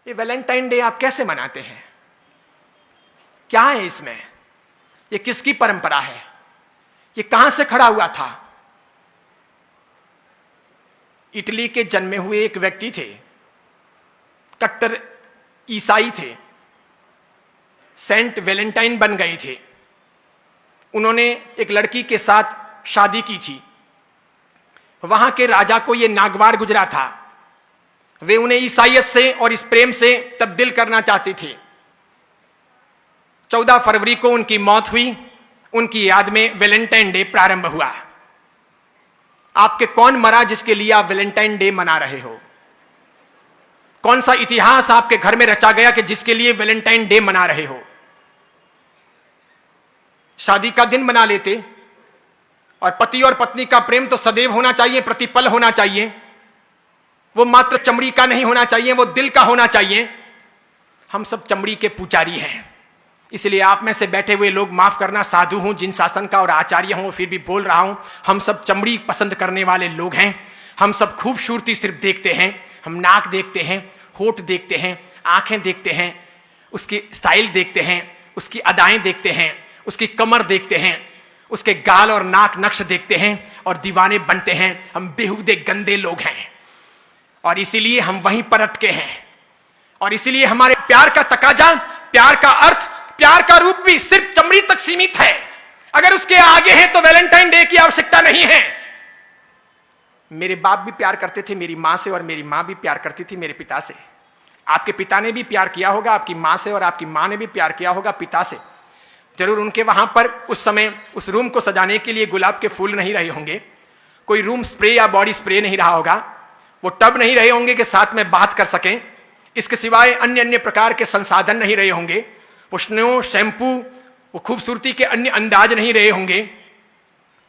ये Valentine day आप कैसे मनाते हैं? क्या है इसमें? ये किसकी परंपरा है? ये कहां से खड़ा हुआ था? इटली के जन्मे हुए एक व्यक्ति थे, कट्टर ईसाई थे, सेंट वैलेंटाइन बन गए थे। उन्होंने एक लड़की के साथ शादी की थी। वहां के राजा को यह नागवार गुजरा था। वे उन्हें ईसाइयत से और इस प्रेम से तब्दील करना चाहते थे। 14 फरवरी को उनकी मौत हुई। उनकी याद में वैलेंटाइन डे प्रारंभ हुआ। आपके कौन मरा जिसके लिए आप वैलेंटाइन डे मना रहे हो? कौन सा इतिहास आपके घर में रचा गया कि जिसके लिए वैलेंटाइन डे मना रहे हो? शादी का दिन बना लेते, और पति और पत्नी का प्रेम तो सदैव होना चाहिए, प्रतिपल होना चाहिए। वो मात्र चमड़ी का नहीं होना चाहिए, वो दिल का होना चाहिए। हम सब चमड़ी के पुजारी हैं, इसलिए आप में से बैठे हुए लोग माफ करना, साधु हूं, जिन शासन का और आचार्य हूं, फिर भी बोल रहा हूं। हम सब चमड़ी पसंद करने वाले लोग हैं। हम सब खूबसूरती सिर्फ देखते हैं। हम नाक देखते हैं, होठ देखते हैं, आंखें देखते हैं, उसकी स्टाइल देखते हैं, उसकी अदाएं देखते हैं, उसकी कमर देखते हैं, उसके गाल और नाक नक्श देखते हैं और दीवाने बनते हैं। हम बेहुदे गंदे लोग हैं और इसीलिए हम वहीं पर अटके हैं। और इसीलिए हमारे प्यार का तकाजा, प्यार का अर्थ, प्यार का रूप भी सिर्फ चमड़ी तक सीमित है। अगर उसके आगे है तो वैलेंटाइन डे की आवश्यकता नहीं है। मेरे बाप भी प्यार करते थे मेरी मां से, और मेरी मां भी प्यार करती थी मेरे पिता से। आपके पिता ने भी प्यार किया होगा आपकी मां से, और आपकी मां ने भी प्यार किया होगा पिता से। जरूर उनके वहां पर उस समय उस रूम को सजाने के लिए गुलाब के फूल नहीं रहे होंगे, कोई रूम स्प्रे या बॉडी स्प्रे नहीं रहा होगा, वो टब नहीं रहे होंगे कि साथ में बात कर सकें। इसके सिवाय अन्य अन्य प्रकार के संसाधन नहीं रहे होंगे, वो स्नो, शैम्पू, वो खूबसूरती के अन्य अंदाज नहीं रहे होंगे।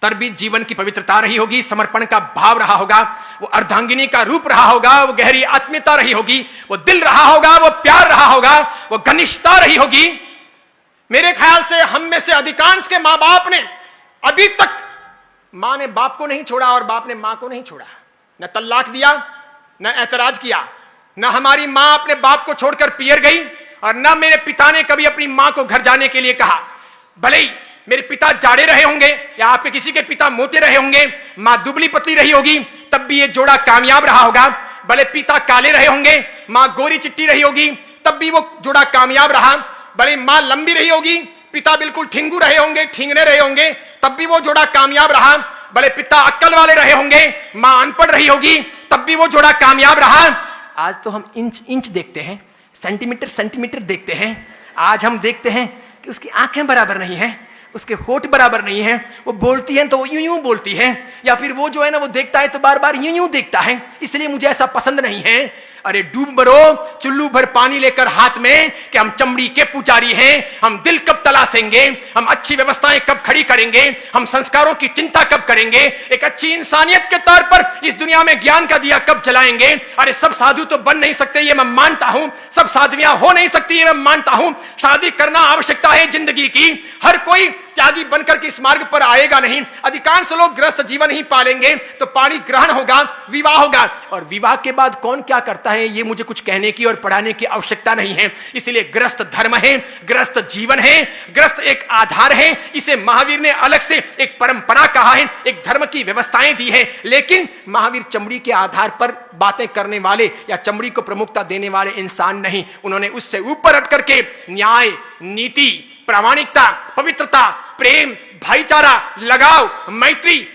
तरबी जीवन की पवित्रता रही होगी, समर्पण का भाव रहा होगा, वो अर्धांगिनी का रूप रहा होगा, वो गहरी आत्मीयता रही होगी, वो दिल रहा होगा, वो प्यार रहा होगा, वो घनिष्ठता रही होगी। मेरे ख्याल से हम में से अधिकांश के मां बाप ने अभी तक, मां ने बाप को नहीं छोड़ा और बाप ने मां को नहीं छोड़ा, न तलाक दिया, न ऐतराज किया, न हमारी मां अपने बाप को छोड़कर पियर गई, और न मेरे पिता ने कभी अपनी मां को घर जाने के लिए कहा। भले ही मेरे पिता जाड़े रहे होंगे या आपके किसी के पिता मोटे रहे होंगे, मां दुबली पतली रही होगी, तब भी ये जोड़ा कामयाब रहा होगा। भले पिता काले रहे होंगे, मां गोरी चिट्टी रही होगी, तब भी वो जोड़ा कामयाब रहा। भले मां लंबी रही होगी, पिता बिल्कुल ठिंगू रहे होंगे, ठिंगने रहे होंगे, तब भी वो जोड़ा कामयाब रहा। भले पिता अक्ल वाले रहे होंगे, मां अनपढ़ रही होगी, तब भी वो जोड़ा कामयाब रहा। आज तो हम इंच इंच देखते हैं, सेंटीमीटर सेंटीमीटर देखते हैं। आज हम देखते हैं कि उसकी आंखें बराबर नहीं है, उसके होठ बराबर नहीं है, वो बोलती है तो वो यूं यूं बोलती है, या फिर वो जो है ना वो देखता है तो बार बार यूं यूं देखता है, इसलिए मुझे ऐसा पसंद नहीं है। अरे डूब मरो चुल्लू भर पानी लेकर हाथ में कि हम चमड़ी के पुजारी हैं। हम दिल कब तलाशेंगे, हम अच्छी व्यवस्थाएं कब खड़ी करेंगे, हम संस्कारों की चिंता कब करेंगे, एक अच्छी इंसानियत के तौर पर इस दुनिया में ज्ञान का दिया कब जलाएंगे। अरे सब साधु तो बन नहीं सकते ये मैं मानता हूं, सब साध्वियां हो नहीं सकती ये मैं मानता हूं। शादी करना आवश्यकता है जिंदगी की। हर कोई त्यागी बनकर के इस मार्ग पर आएगा नहीं। अधिकांश लोग गृहस्थ जीवन ही पालेंगे तो पाणी ग्रहण होगा, विवाह होगा, और विवाह के बाद कौन क्या करता है ये मुझे कुछ कहने की और पढ़ाने की आवश्यकता नहीं है। इसलिए गृहस्थ धर्म है, गृहस्थ जीवन है, गृहस्थ एक आधार है। इसे महावीर ने अलग से एक परंपरा कहा है, एक धर्म की व्यवस्थाएं दी है। लेकिन महावीर चमड़ी के आधार पर बातें करने वाले या चमड़ी को प्रमुखता देने वाले इंसान नहीं। उन्होंने उससे ऊपर हट करके न्याय, नीति, प्रामाणिकता, पवित्रता, प्रेम, भाईचारा, लगाव, मैत्री,